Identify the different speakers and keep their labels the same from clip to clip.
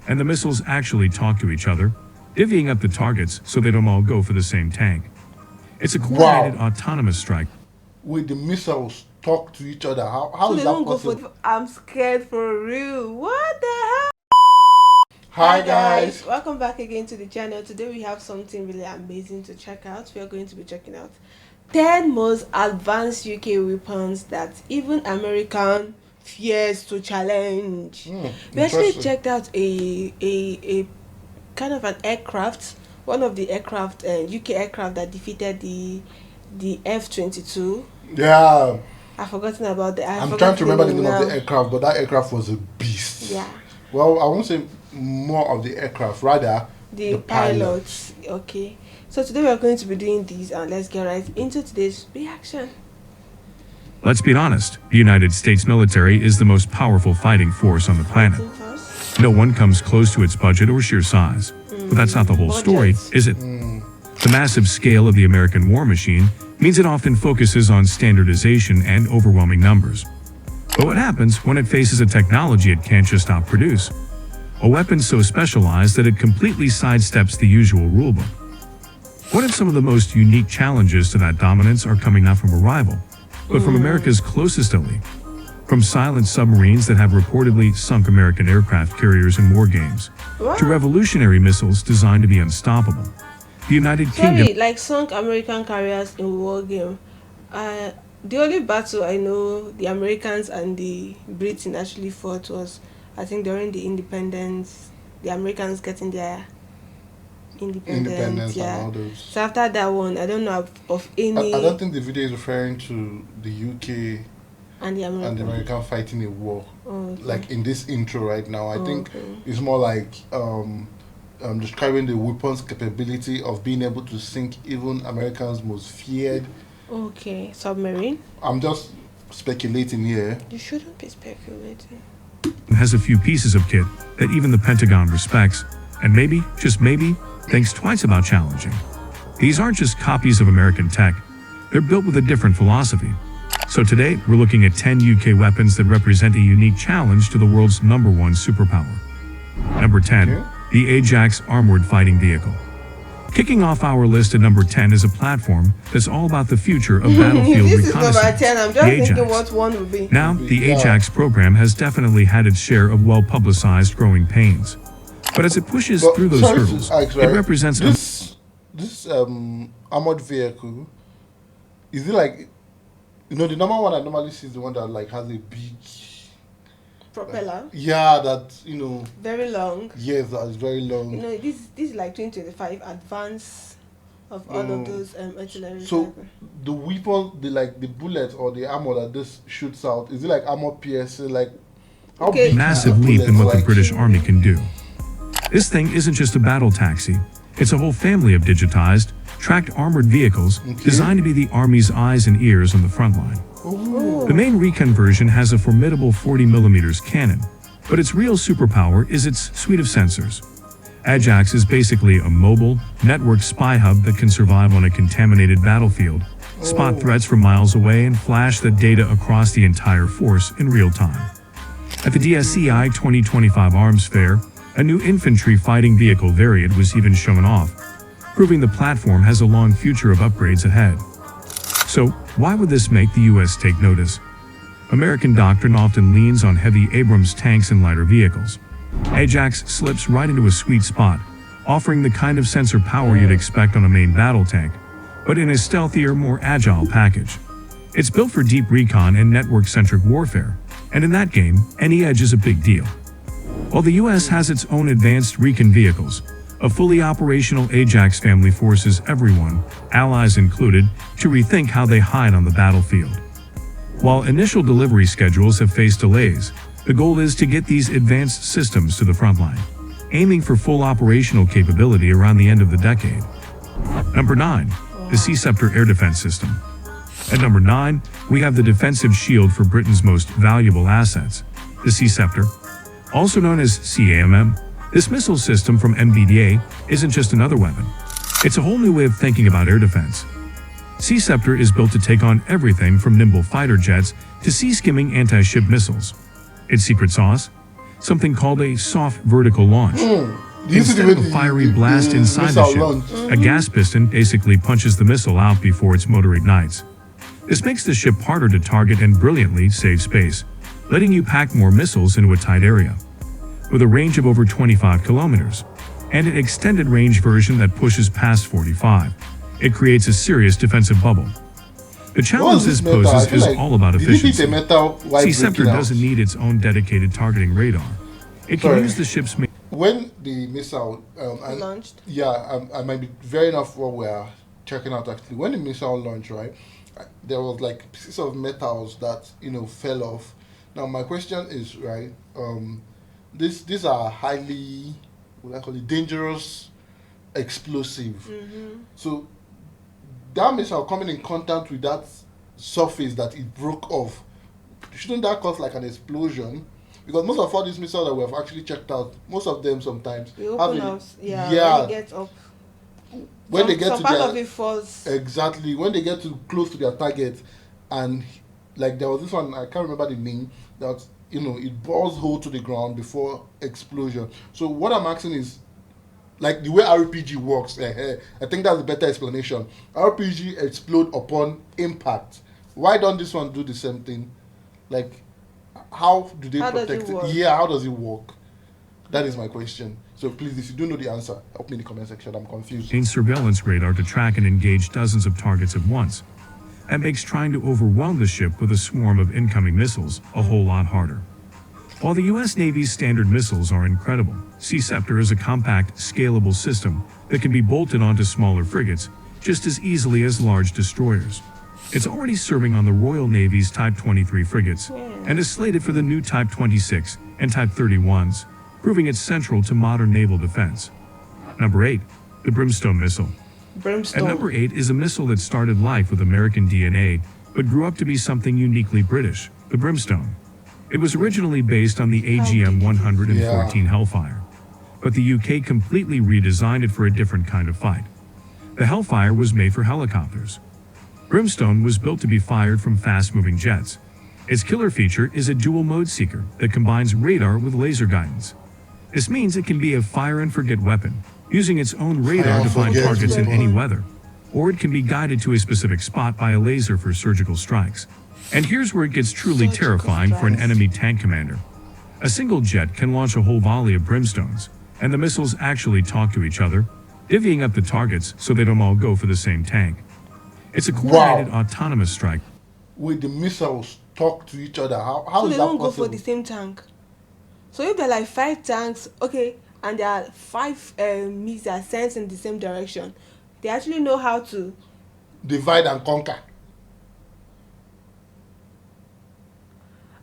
Speaker 1: and the missiles actually talk to each other, divvying up the targets so they don't all go for the same tank. It's a coordinated autonomous strike.
Speaker 2: Wait, the missiles talk to each other. How
Speaker 3: So
Speaker 2: is
Speaker 3: they
Speaker 2: that
Speaker 3: don't go
Speaker 2: possible?
Speaker 3: for I'm scared for real. What the hell?
Speaker 2: Hi guys.
Speaker 3: Welcome back again to the channel. Today we have something really amazing to check out. We are going to be checking out 10 most advanced UK weapons that even American fears to challenge. We actually checked out a kind of an aircraft, one of the aircraft, UK aircraft that defeated the F-22.
Speaker 2: Yeah.
Speaker 3: I've forgotten about the.
Speaker 2: I'm trying to remember the name of the aircraft, but that aircraft was a beast.
Speaker 3: Yeah.
Speaker 2: Well, I won't say more of the aircraft, rather
Speaker 3: the pilots. Okay. So today we are going to be doing these, and let's get right into today's reaction.
Speaker 1: Let's be honest, the United States military is the most powerful fighting force on the planet. No one comes close to its budget or sheer size. But that's not the whole story, is it? The massive scale of the American war machine means it often focuses on standardization and overwhelming numbers. But what happens when it faces a technology it can't just outproduce? A weapon so specialized that it completely sidesteps the usual rulebook. What if some of the most unique challenges to that dominance are coming not from a rival, but from America's closest elite? From silent submarines that have reportedly sunk American aircraft carriers in war games, to revolutionary missiles designed to be unstoppable. The United Kingdom,
Speaker 3: like sunk American carriers in war game. The only battle I know the Americans and the Brits actually fought was, I think, during the independence. The Americans getting their independence, yeah.
Speaker 2: And all those.
Speaker 3: So after that one, I don't know of any.
Speaker 2: I don't think the video is referring to the UK
Speaker 3: and the
Speaker 2: American fighting a war.
Speaker 3: Okay.
Speaker 2: Like in this intro right now, I think it's more like describing the weapons capability of being able to sink even Americans' most feared.
Speaker 3: Okay, submarine.
Speaker 2: I'm just speculating here.
Speaker 3: You shouldn't be speculating.
Speaker 1: has a few pieces of kit that even the Pentagon respects, and maybe, just maybe, thinks twice about challenging. These aren't just copies of American tech, they're built with a different philosophy. So today, we're looking at 10 UK weapons that represent a unique challenge to the world's #1 superpower. Number 10, the Ajax Armored Fighting Vehicle. Kicking off our list at number 10 is a platform that's all about the future of battlefield
Speaker 3: this
Speaker 1: reconnaissance.
Speaker 3: Is number 10. I'm just thinking what one would be.
Speaker 1: Now, the Ajax program has definitely had its share of well-publicized growing pains. But as it pushes through those hurdles, it represents
Speaker 2: this armored vehicle. Is it like, you know, the number one I normally see is the one that like has a big
Speaker 3: propeller?
Speaker 2: Yeah, that, you know,
Speaker 3: very long.
Speaker 2: Yes, that's very long.
Speaker 3: You know, this is like 2025 advance of all of those artillery.
Speaker 2: So the weapon, the bullet or the armor that this shoots out, is it like armor piercing? Like how big
Speaker 1: massive leap in what the British Army can do. This thing isn't just a battle taxi; it's a whole family of digitized, tracked armored vehicles designed to be the Army's eyes and ears on the front line. The main recon version has a formidable 40mm cannon, but its real superpower is its suite of sensors. Ajax is basically a mobile, networked spy hub that can survive on a contaminated battlefield, spot threats from miles away, and flash the data across the entire force in real time. At the DSEI 2025 Arms Fair, a new infantry fighting vehicle variant was even shown off, proving the platform has a long future of upgrades ahead. So, why would this make the US take notice? American doctrine often leans on heavy Abrams tanks and lighter vehicles. Ajax slips right into a sweet spot, offering the kind of sensor power you'd expect on a main battle tank, but in a stealthier, more agile package. It's built for deep recon and network-centric warfare, and in that game, any edge is a big deal. While the US has its own advanced recon vehicles, a fully operational Ajax family forces everyone, allies included, to rethink how they hide on the battlefield. While initial delivery schedules have faced delays, the goal is to get these advanced systems to the front line, aiming for full operational capability around the end of the decade. Number 9, the Ceptor air defense system. At number 9, we have the defensive shield for Britain's most valuable assets, the Ceptor. Also known as CAMM, this missile system from MBDA isn't just another weapon. It's a whole new way of thinking about air defense. Ceptor is built to take on everything from nimble fighter jets to sea-skimming anti-ship missiles. Its secret sauce? something called a soft vertical launch. Instead of a fiery blast inside the ship, a gas piston basically punches the missile out before its motor ignites. This makes the ship harder to target and brilliantly saves space, letting you pack more missiles into a tight area. With a range of over 25 kilometers, and an extended range version that pushes past 45, it creates a serious defensive bubble. The challenge this poses is all about efficiency. See, Ceptor doesn't need its own dedicated targeting radar. It can use the ship's
Speaker 2: when the missile
Speaker 3: launched.
Speaker 2: Yeah, I might be very enough what we are checking out actually. When the missile launched, right, there was like pieces of metals that fell off. Now my question is, right, these are highly, what I call it, dangerous explosive. So that missile coming in contact with that surface that it broke off, shouldn't that cause like an explosion? Because most of all these missiles that we have actually checked out, most of them sometimes
Speaker 3: when they get up.
Speaker 2: When they get to
Speaker 3: part of it falls.
Speaker 2: Exactly. When they get to close to their target, and like there was this one, I can't remember the name, that it bores hole to the ground before explosion. So what I'm asking is, like the way RPG works, I think that's a better explanation. RPG explode upon impact. Why don't this one do the same thing? Like, how do they protect it? Yeah, how does it work? That is my question. So please, if you do know the answer, help me in the comment section. I'm confused.
Speaker 1: Surveillance radar to track and engage dozens of targets at once. That makes trying to overwhelm the ship with a swarm of incoming missiles a whole lot harder. While the U.S. Navy's standard missiles are incredible, Ceptor is a compact, scalable system that can be bolted onto smaller frigates just as easily as large destroyers. It's already serving on the Royal Navy's Type 23 frigates and is slated for the new Type 26 and Type 31s, proving it's central to modern naval defense. Number 8, the Brimstone missile.
Speaker 3: Brimstone.
Speaker 1: And number 8 is a missile that started life with American DNA, but grew up to be something uniquely British, the Brimstone. It was originally based on the AGM-114 Hellfire, but the UK completely redesigned it for a different kind of fight. The Hellfire was made for helicopters. Brimstone was built to be fired from fast-moving jets. Its killer feature is a dual-mode seeker that combines radar with laser guidance. This means it can be a fire-and-forget weapon, using its own radar to find targets in any weather, or it can be guided to a specific spot by a laser for surgical strikes. And here's where it gets truly terrifying for an enemy tank commander. A single jet can launch a whole volley of Brimstones, and the missiles actually talk to each other, divvying up the targets so they don't all go for the same tank. It's a coordinated autonomous strike.
Speaker 2: Wait, the missiles talk to each other? How
Speaker 3: so
Speaker 2: is
Speaker 3: they
Speaker 2: that
Speaker 3: don't
Speaker 2: possible?
Speaker 3: go for the same tank? So if there are like 5 tanks, okay, and there are 5 missiles sent in the same direction, they actually know how to
Speaker 2: divide and conquer.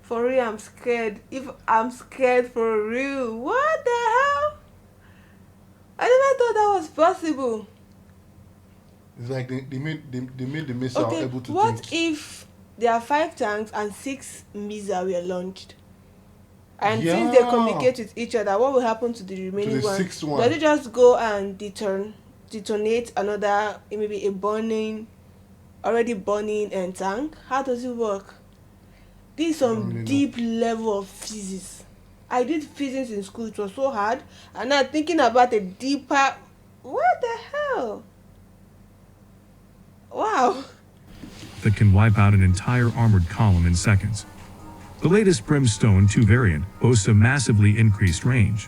Speaker 3: For real, I'm scared. If I'm scared for real, what the hell? I never thought that was possible.
Speaker 2: It's like they made the missile able to
Speaker 3: what
Speaker 2: think.
Speaker 3: if there are 5 tanks and 6 missiles were launched? And since they communicate with each other, what will happen to the remaining
Speaker 2: to the
Speaker 3: one?
Speaker 2: sixth one?
Speaker 3: Does it just go and detonate another, maybe a already burning tank? How does it work? This is some deep level of physics. I did physics in school, it was so hard. And now thinking about a deeper, what the hell? Wow.
Speaker 1: That can wipe out an entire armored column in seconds. The latest Brimstone 2 variant boasts a massively increased range.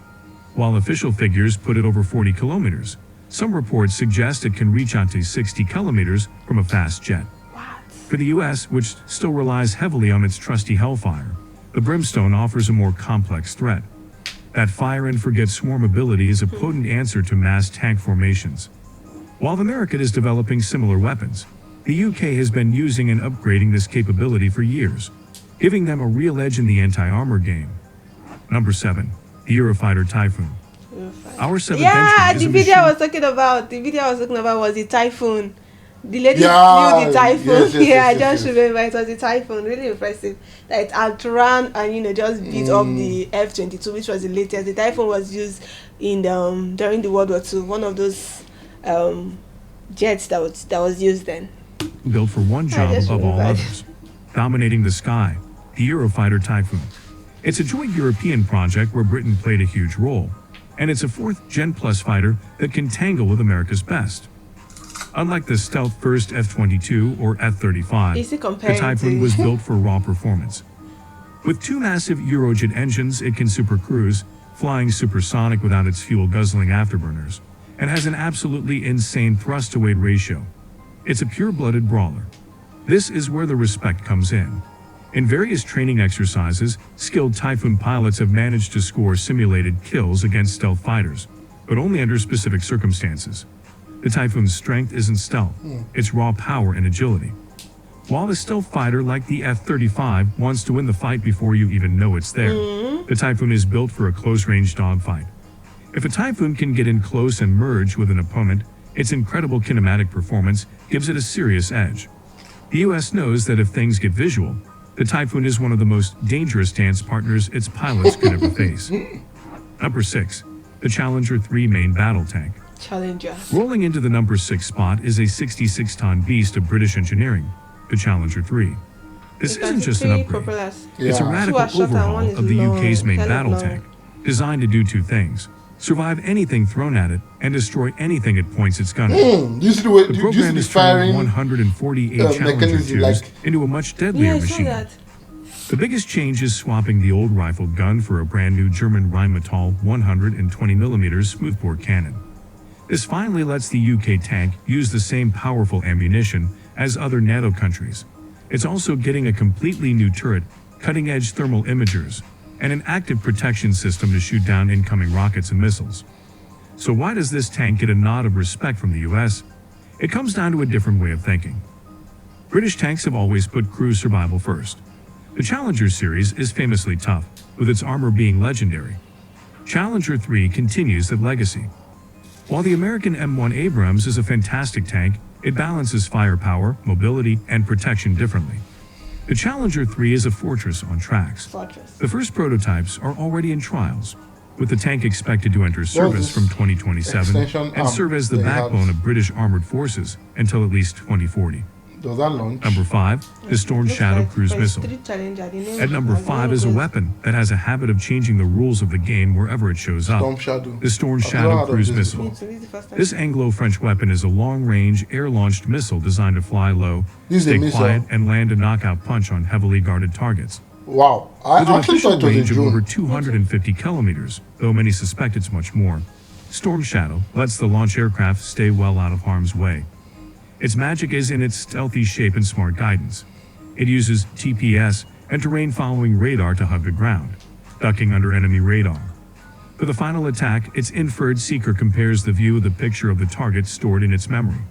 Speaker 1: While official figures put it over 40 kilometers, some reports suggest it can reach out to 60 kilometers from a fast jet. For the US, which still relies heavily on its trusty Hellfire, the Brimstone offers a more complex threat. That fire-and-forget swarm ability is a potent answer to mass tank formations. While America is developing similar weapons, the UK has been using and upgrading this capability for years, giving them a real edge in the anti-armor game. Number 7, the Eurofighter Typhoon. Our 7th entry is
Speaker 3: the
Speaker 1: a
Speaker 3: video
Speaker 1: machine-
Speaker 3: I was talking about was the Typhoon. The lady flew the Typhoon. I just remember it was the Typhoon. Really impressive. That it outran and just beat up the F-22, which was the latest. The Typhoon was used in during the World War II. One of those jets that was used then.
Speaker 1: Built for one job above all others, dominating the sky, the Eurofighter Typhoon. It's a joint European project where Britain played a huge role, and it's a 4th Gen Plus fighter that can tangle with America's best. Unlike the stealth first F-22 or F-35,
Speaker 3: Is it
Speaker 1: the
Speaker 3: comparing
Speaker 1: Typhoon
Speaker 3: to-
Speaker 1: was built for raw performance. With 2 massive Eurojet engines, it can supercruise, flying supersonic without its fuel-guzzling afterburners, and has an absolutely insane thrust-to-weight ratio. It's a pure-blooded brawler. This is where the respect comes in. In various training exercises, skilled Typhoon pilots have managed to score simulated kills against stealth fighters, but only under specific circumstances. The Typhoon's strength isn't stealth, it's raw power and agility. While a stealth fighter like the F-35 wants to win the fight before you even know it's there, the Typhoon is built for a close-range dogfight. If a Typhoon can get in close and merge with an opponent, its incredible kinematic performance gives it a serious edge. The US knows that if things get visual, the Typhoon is one of the most dangerous dance partners its pilots could ever face. Number 6. The Challenger 3 main battle tank.
Speaker 3: Challenger.
Speaker 1: Rolling into the number 6 spot is a 66-ton beast of British engineering, the Challenger 3. This isn't just an upgrade. It's a
Speaker 2: Yeah.
Speaker 1: radical
Speaker 3: 2 are short and 1
Speaker 1: overhaul
Speaker 3: is
Speaker 1: of the
Speaker 3: long,
Speaker 1: UK's main
Speaker 3: hell of
Speaker 1: battle
Speaker 3: long.
Speaker 1: tank, designed to do 2 things: survive anything thrown at it and destroy anything it points its gun at.
Speaker 2: Do you see the way?
Speaker 1: The
Speaker 2: Do you see
Speaker 1: program
Speaker 2: the
Speaker 1: is turning
Speaker 2: firing?
Speaker 1: 148 Challenger
Speaker 2: mechanism,
Speaker 1: 2s
Speaker 2: like-
Speaker 1: into a much
Speaker 3: Yeah,
Speaker 1: deadlier
Speaker 3: I saw
Speaker 1: machine.
Speaker 3: that.
Speaker 1: The biggest change is swapping the old rifle gun for a brand new German Rheinmetall 120mm smoothbore cannon. This finally lets the UK tank use the same powerful ammunition as other NATO countries. It's also getting a completely new turret, cutting-edge thermal imagers, and an active protection system to shoot down incoming rockets and missiles. So why does this tank get a nod of respect from the US? It comes down to a different way of thinking. British tanks have always put crew survival first. The Challenger series is famously tough, with its armor being legendary. Challenger 3 continues that legacy. While the American M1 Abrams is a fantastic tank, it balances firepower, mobility, and protection differently. The Challenger 3 is a fortress on tracks.
Speaker 3: Fortress.
Speaker 1: The first prototypes are already in trials, with the tank expected to enter service
Speaker 2: this
Speaker 1: from 2027
Speaker 2: extension
Speaker 1: and serve as the
Speaker 2: they had?
Speaker 1: backbone of British armored forces until at least 2040.
Speaker 2: Does that launch?
Speaker 1: Number 5, the Storm
Speaker 3: Looks
Speaker 1: Shadow
Speaker 3: like
Speaker 1: cruise
Speaker 3: for
Speaker 1: missile.
Speaker 3: street Challenger, the name
Speaker 1: At number
Speaker 3: is
Speaker 1: 5 is a
Speaker 3: Magnolia.
Speaker 1: weapon that has a habit of changing the rules of the game wherever it shows up.
Speaker 2: Storm Shadow.
Speaker 1: The Storm
Speaker 2: I've never
Speaker 1: Shadow
Speaker 2: heard of
Speaker 1: cruise
Speaker 2: this
Speaker 1: missile.
Speaker 2: before.
Speaker 3: This is the first time.
Speaker 1: This Anglo-French weapon is a long-range, air-launched missile designed to fly low,
Speaker 2: This is a
Speaker 1: stay
Speaker 2: missile.
Speaker 1: quiet, and land a knockout punch on heavily guarded targets.
Speaker 2: Wow. I
Speaker 1: With an
Speaker 2: actually
Speaker 1: official
Speaker 2: thought it was a
Speaker 1: range of over
Speaker 2: drone.
Speaker 1: 250 kilometers, though many suspect it's much more, Storm Shadow lets the launch aircraft stay well out of harm's way. Its magic is in its stealthy shape and smart guidance. It uses TPS and terrain-following radar to hug the ground, ducking under enemy radar. For the final attack, its inferred seeker compares the view of the picture of the target stored in its memory,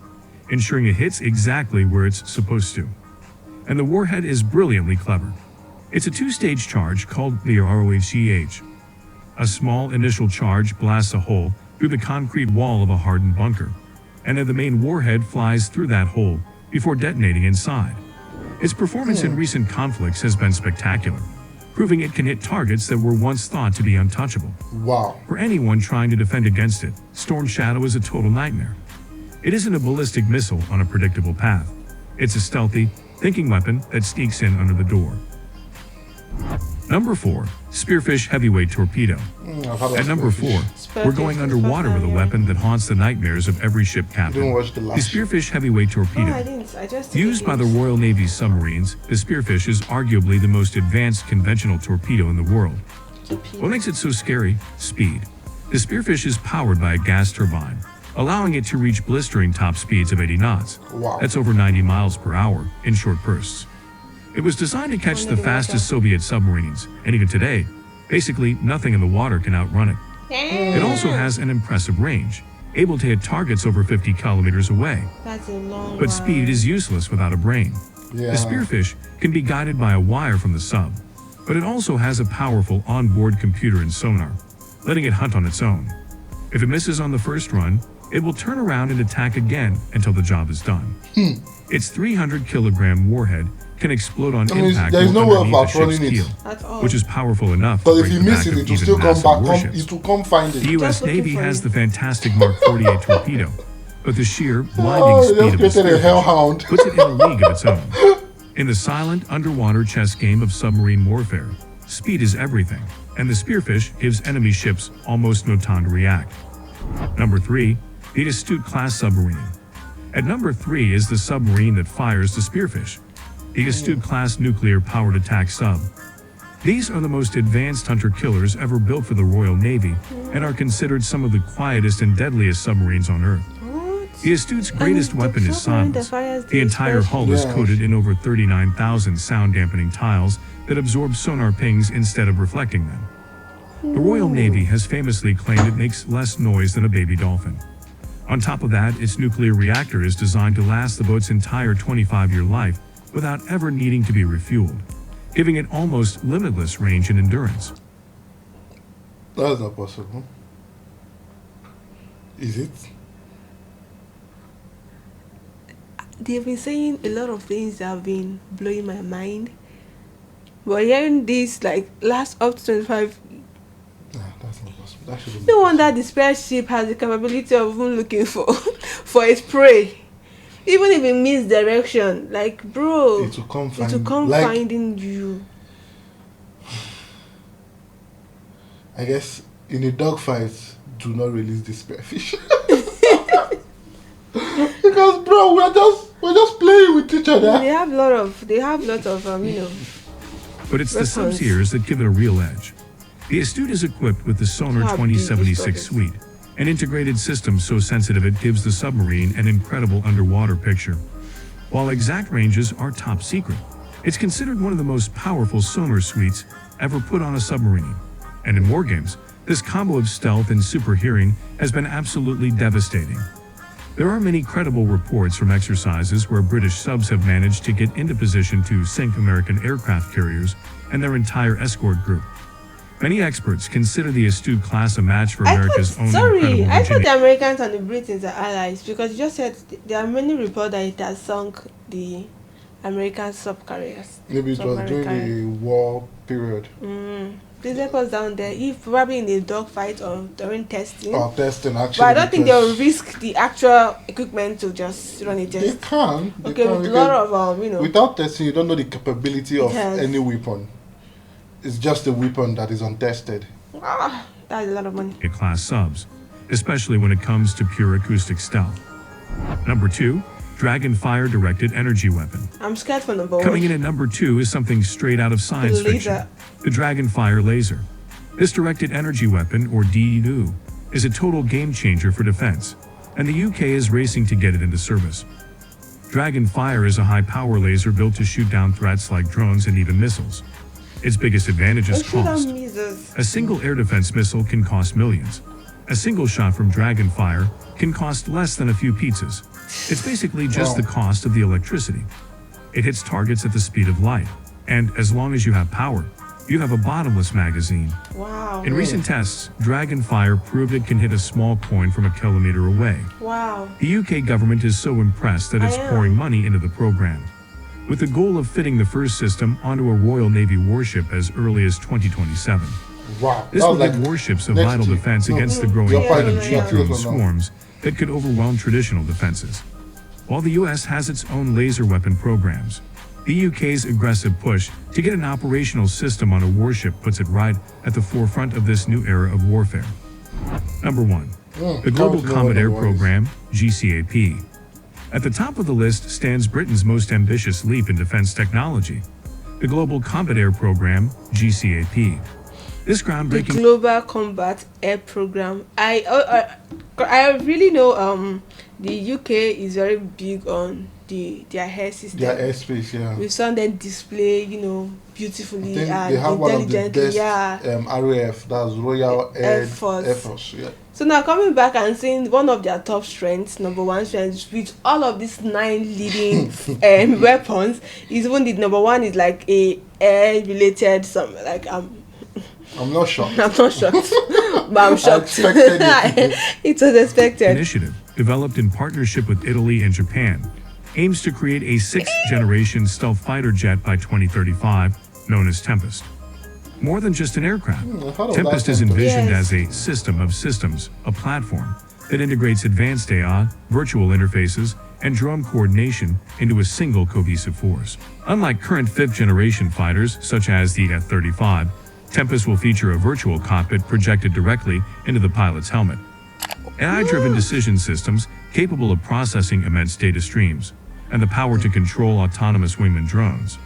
Speaker 1: ensuring it hits exactly where it's supposed to. And the warhead is brilliantly clever. It's a 2-stage charge called the ROHCH. A small initial charge blasts a hole through the concrete wall of a hardened bunker, and then the main warhead flies through that hole before detonating inside. Its performance in recent conflicts has been spectacular, proving it can hit targets that were once thought to be untouchable.
Speaker 2: Wow.
Speaker 1: For anyone trying to defend against it, Storm Shadow is a total nightmare. It isn't a ballistic missile on a predictable path. It's a stealthy, thinking weapon that sneaks in under the door. Number 4, Spearfish Heavyweight Torpedo.
Speaker 2: I've heard of
Speaker 1: At number
Speaker 2: Spearfish.
Speaker 1: 4, we're going underwater with a weapon that haunts the nightmares of every ship captain.
Speaker 2: Didn't watch the
Speaker 1: The
Speaker 2: last ship.
Speaker 1: Spearfish Heavyweight
Speaker 3: Oh, I
Speaker 1: Torpedo.
Speaker 3: didn't. I just
Speaker 1: Used by the Royal Navy's submarines, the Spearfish is arguably the most advanced conventional torpedo in the world. What makes it so scary? Speed. The Spearfish is powered by a gas turbine, allowing it to reach blistering top speeds of 80 knots.
Speaker 2: Wow.
Speaker 1: That's over 90 miles per hour in short bursts. It was designed to catch the fastest Soviet submarines, and even today, basically nothing in the water can outrun it. It also has an impressive range, able to hit targets over 50 kilometers away.
Speaker 3: That's a long
Speaker 1: But speed is useless without a brain.
Speaker 2: Yeah.
Speaker 1: The Spearfish can be guided by a wire from the sub, but it also has a powerful onboard computer and sonar, letting it hunt on its own. If it misses on the first run, it will turn around and attack again until the job is done. Its 300-kilogram warhead can explode on
Speaker 2: That means
Speaker 1: impact
Speaker 2: there is
Speaker 1: or
Speaker 2: no way of
Speaker 1: underneath the ship's
Speaker 2: outrunning it.
Speaker 1: keel,
Speaker 3: At all.
Speaker 1: which is powerful enough to
Speaker 2: Because if
Speaker 1: break
Speaker 2: you
Speaker 1: the
Speaker 2: miss
Speaker 1: back
Speaker 2: it,
Speaker 1: of
Speaker 2: it will
Speaker 1: even
Speaker 2: still come
Speaker 1: massive
Speaker 2: back.
Speaker 1: warships.
Speaker 2: It will come find
Speaker 1: The
Speaker 2: it.
Speaker 1: U.S.
Speaker 3: Just looking
Speaker 1: Navy
Speaker 3: for
Speaker 1: has
Speaker 3: you.
Speaker 1: the fantastic Mark 48 torpedo, but the sheer blinding
Speaker 2: Oh,
Speaker 1: speed
Speaker 2: they
Speaker 1: of the
Speaker 2: just created a
Speaker 1: Spearfish
Speaker 2: hellhound.
Speaker 1: puts it in a league of its own. In the silent underwater chess game of submarine warfare, speed is everything, and the Spearfish gives enemy ships almost no time to react. Number 3. The Astute class submarine. At number 3 is the submarine that fires the Spearfish, the Astute class nuclear-powered attack sub. These are the most advanced hunter-killers ever built for the Royal Navy and are considered some of the quietest and deadliest submarines on Earth. The Astute's greatest weapon is silence. The entire hull is coated in over 39,000 sound-dampening tiles that absorb sonar pings instead of reflecting them. The Royal Navy has famously claimed it makes less noise than a baby dolphin. On top of that, its nuclear reactor is designed to last the boat's entire 25-year life without ever needing to be refueled, giving it almost limitless range and endurance.
Speaker 2: That's not possible. Is it?
Speaker 3: They've been saying a lot of things that have been blowing my mind. But hearing this, like, last up to 25,
Speaker 2: Nah, that's not possible. That shouldn't
Speaker 3: no
Speaker 2: be
Speaker 3: wonder the spaceship has the capability of even looking for for its prey. Even if it misdirection, like, bro,
Speaker 2: It will come
Speaker 3: it will
Speaker 2: find-
Speaker 3: come
Speaker 2: like-
Speaker 3: finding you.
Speaker 2: I guess in a dogfight, do not release the Spearfish. Because bro, we're just playing with each other.
Speaker 3: They have lot of
Speaker 1: But it's the
Speaker 3: Weapons.
Speaker 1: sub's ears that give it a real edge. The Astute is equipped with the Sonar
Speaker 3: How big is
Speaker 1: 2076
Speaker 3: this?
Speaker 1: suite, an integrated system so sensitive it gives the submarine an incredible underwater picture. While exact ranges are top secret, it's considered one of the most powerful sonar suites ever put on a submarine. And in war games, this combo of stealth and super hearing has been absolutely devastating. There are many credible reports from exercises where British subs have managed to get into position to sink American aircraft carriers and their entire escort group. Many experts consider the Astute class a match for America's own incredible
Speaker 3: I thought
Speaker 1: Virginia.
Speaker 3: the Americans and the Britons are allies because you just said there are many reports that it has sunk the American subcarriers.
Speaker 2: Maybe it was during the war period.
Speaker 3: Please help us down there. If probably in a dogfight or during testing.
Speaker 2: Or testing actually.
Speaker 3: But I don't think
Speaker 2: because
Speaker 3: they'll risk the actual equipment to just run a
Speaker 2: They
Speaker 3: test.
Speaker 2: can. They
Speaker 3: Okay,
Speaker 2: can,
Speaker 3: with a
Speaker 2: because
Speaker 3: lot of
Speaker 2: without testing, you don't know the capability of
Speaker 3: Yes.
Speaker 2: any weapon. It's just a weapon that is untested.
Speaker 3: That's a lot of money.
Speaker 1: Class subs, especially when it comes to pure acoustic stealth. Number 2, Dragonfire directed energy weapon.
Speaker 3: I'm scared for number one.
Speaker 1: Coming in at number 2 is something straight out of science
Speaker 3: Laser.
Speaker 1: fiction. The Dragonfire laser. This directed energy weapon, or DENU, is a total game changer for defense, and the UK is racing to get it into service. Dragonfire is a high-power laser built to shoot down threats like drones and even missiles. Its biggest advantage is
Speaker 3: Shoot
Speaker 1: cost.
Speaker 3: down missiles.
Speaker 1: A single air defense missile can cost millions. A single shot from Dragonfire can cost less than a few pizzas. It's basically just
Speaker 2: Wow.
Speaker 1: the cost of the electricity. It hits targets at the speed of light, and as long as you have power, you have a bottomless magazine.
Speaker 3: Wow.
Speaker 1: In recent tests, Dragonfire proved it can hit a small coin from a kilometer away.
Speaker 3: Wow.
Speaker 1: The UK government is so impressed that it's
Speaker 3: I am.
Speaker 1: pouring money into the program, with the goal of fitting the first system onto a Royal Navy warship as early as 2027.
Speaker 2: Wow.
Speaker 1: This
Speaker 2: That
Speaker 1: will
Speaker 2: was
Speaker 1: give
Speaker 2: like
Speaker 1: warships a
Speaker 2: next
Speaker 1: vital
Speaker 2: year.
Speaker 1: defense
Speaker 2: No,
Speaker 1: against the
Speaker 2: you're
Speaker 1: growing threat
Speaker 2: fighting
Speaker 1: of
Speaker 2: cheap
Speaker 1: drone
Speaker 2: deals or not?
Speaker 1: swarms that could overwhelm traditional defenses. While the US has its own laser weapon programs, the UK's aggressive push to get an operational system on a warship puts it right at the forefront of this new era of warfare. Number 1. The Global
Speaker 2: that was
Speaker 1: Combat
Speaker 2: no
Speaker 1: Air
Speaker 2: one
Speaker 1: Program, GCAP. At the top of the list stands Britain's most ambitious leap in defense technology, the Global Combat Air Program, GCAP. This
Speaker 3: The
Speaker 1: groundbreaking
Speaker 3: Global Combat Air Program. I really know the UK is very big on their air system.
Speaker 2: their airspace, yeah.
Speaker 3: We've seen them display, beautifully
Speaker 2: Then
Speaker 3: and
Speaker 2: they have one of the
Speaker 3: intelligently.
Speaker 2: best
Speaker 3: Yeah.
Speaker 2: RAF, that's Royal
Speaker 3: Air Force.
Speaker 2: Air Force, yeah.
Speaker 3: So now coming back and seeing one of their top strengths, number one strength, with all of these 9 leading weapons, is even the number one is like a air related
Speaker 2: I'm not shocked.
Speaker 3: I'm not shocked, but I'm shocked.
Speaker 2: expected it.
Speaker 3: It was expected.
Speaker 1: initiative, developed in partnership with Italy and Japan, aims to create a 6th-generation stealth fighter jet by 2035, known as Tempest. More than just an aircraft,
Speaker 2: I've heard of
Speaker 1: Tempest
Speaker 2: that
Speaker 1: is
Speaker 2: Tempest.
Speaker 1: envisioned
Speaker 3: Yes.
Speaker 1: as a system of systems, a platform that integrates advanced AI, virtual interfaces, and drone coordination into a single cohesive force. Unlike current 5th-generation fighters, such as the F-35, Tempest will feature a virtual cockpit projected directly into the pilot's helmet. AI-driven decision systems capable of processing immense data streams, and the power to control autonomous wingman drones.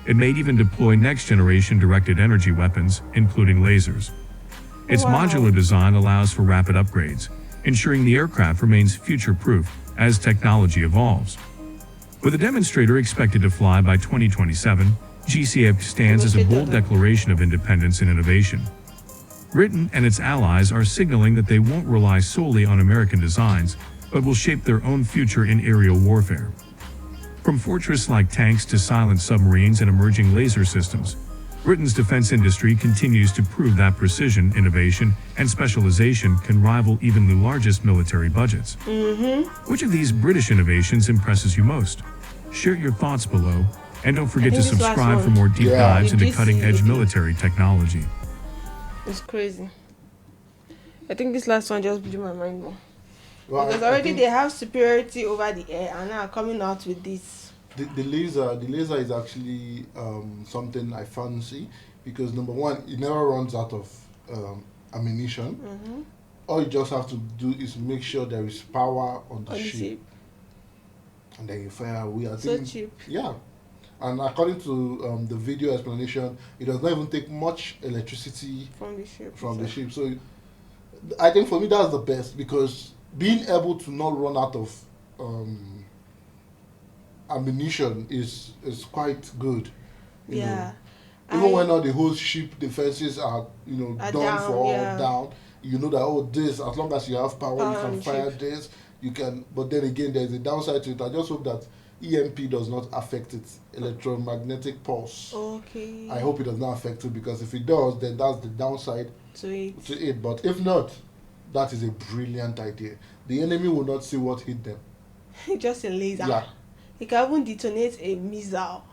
Speaker 1: It may even deploy next-generation directed energy weapons, including lasers. Its modular design allows for rapid upgrades, ensuring the aircraft remains future-proof as technology evolves. With a demonstrator expected to fly by 2027, GCF stands as a bold declaration of independence and innovation. Britain and its allies are signaling that they won't rely solely on American designs, but will shape their own future in aerial warfare. From fortress-like tanks to silent submarines and emerging laser systems, Britain's defense industry continues to prove that precision, innovation, and specialization can rival even the largest military budgets. Which of these British innovations impresses you most? Share your thoughts below, and don't forget to subscribe for more deep dives into cutting-edge military technology.
Speaker 3: It's crazy. I think this last one just blew my mind more.
Speaker 2: Well,
Speaker 3: because already they have superiority over the air and now coming out with this.
Speaker 2: The laser is actually something I fancy because number one, it never runs out of ammunition. All you just have to do is make sure there is power on the ship. And then you fire away.
Speaker 3: So cheap.
Speaker 2: Yeah. And according to the video explanation, it does not even take much electricity from the ship. So I think for me that's the best because being able to not run out of ammunition is quite good. You know. Even when all the whole ship defenses are down, you know that this as long as you have power you can fire this, you can. But then again, there's a downside to it. I just hope that EMP does not affect its electromagnetic pulse.
Speaker 3: Okay.
Speaker 2: I hope it does not affect it because if it does, then that's the downside to it. But if not, that is a brilliant idea. The enemy will not see what hit them.
Speaker 3: Just a laser.
Speaker 2: Yeah.
Speaker 3: It can even detonate a missile.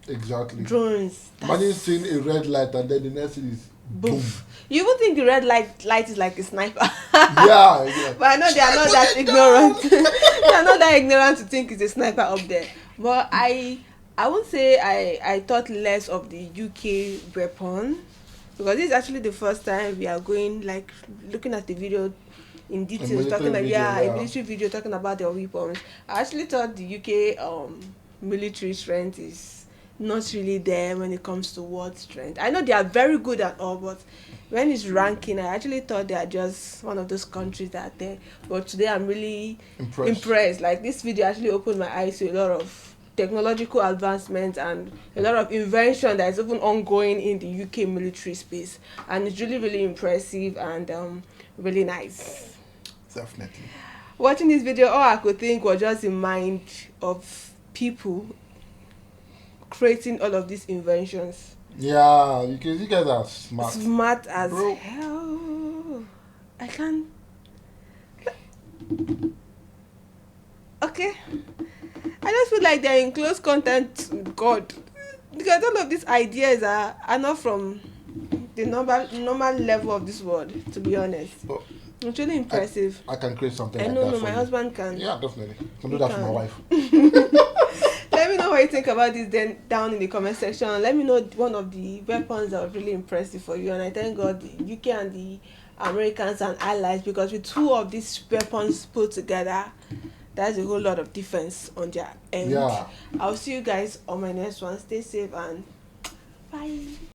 Speaker 2: Exactly.
Speaker 3: Drones.
Speaker 2: Imagine seeing a red light and then the next thing is boom.
Speaker 3: You even think the red light is like a sniper.
Speaker 2: yeah.
Speaker 3: But I know they are not that ignorant. They are not that ignorant to think it's a sniper up there. But I won't say I thought less of the UK weapon because this is actually the first time we are going like looking at the video in detail, talking about a military video talking about their weapons. I actually thought the UK military strength is not really there when it comes to world strength. I know they are very good at all, but when it's ranking, I actually thought they are just one of those countries that are there. But today I'm really impressed. Like this video actually opened my eyes to a lot of technological advancements and a lot of invention that is even ongoing in the UK military space. And it's really, really impressive and really nice.
Speaker 2: Definitely.
Speaker 3: Watching this video, all I could think was just the mind of people creating all of these inventions.
Speaker 2: Yeah, because you guys are smart.
Speaker 3: Smart as hell. I can't. Okay. I just feel like they're in close contact with God. Because all of these ideas are not from the normal level of this world, to be honest. But it's really impressive.
Speaker 2: I can create something
Speaker 3: like that. I know my husband can.
Speaker 2: Yeah, definitely. I can do that for my wife.
Speaker 3: Let me know what you think about this then down in the comment section. Let me know one of the weapons that was really impressive for you. And I thank God the UK and the Americans and allies, because with two of these weapons put together, that's a whole lot of defense on their end. Yeah. I'll see you guys on my next one. Stay safe and bye.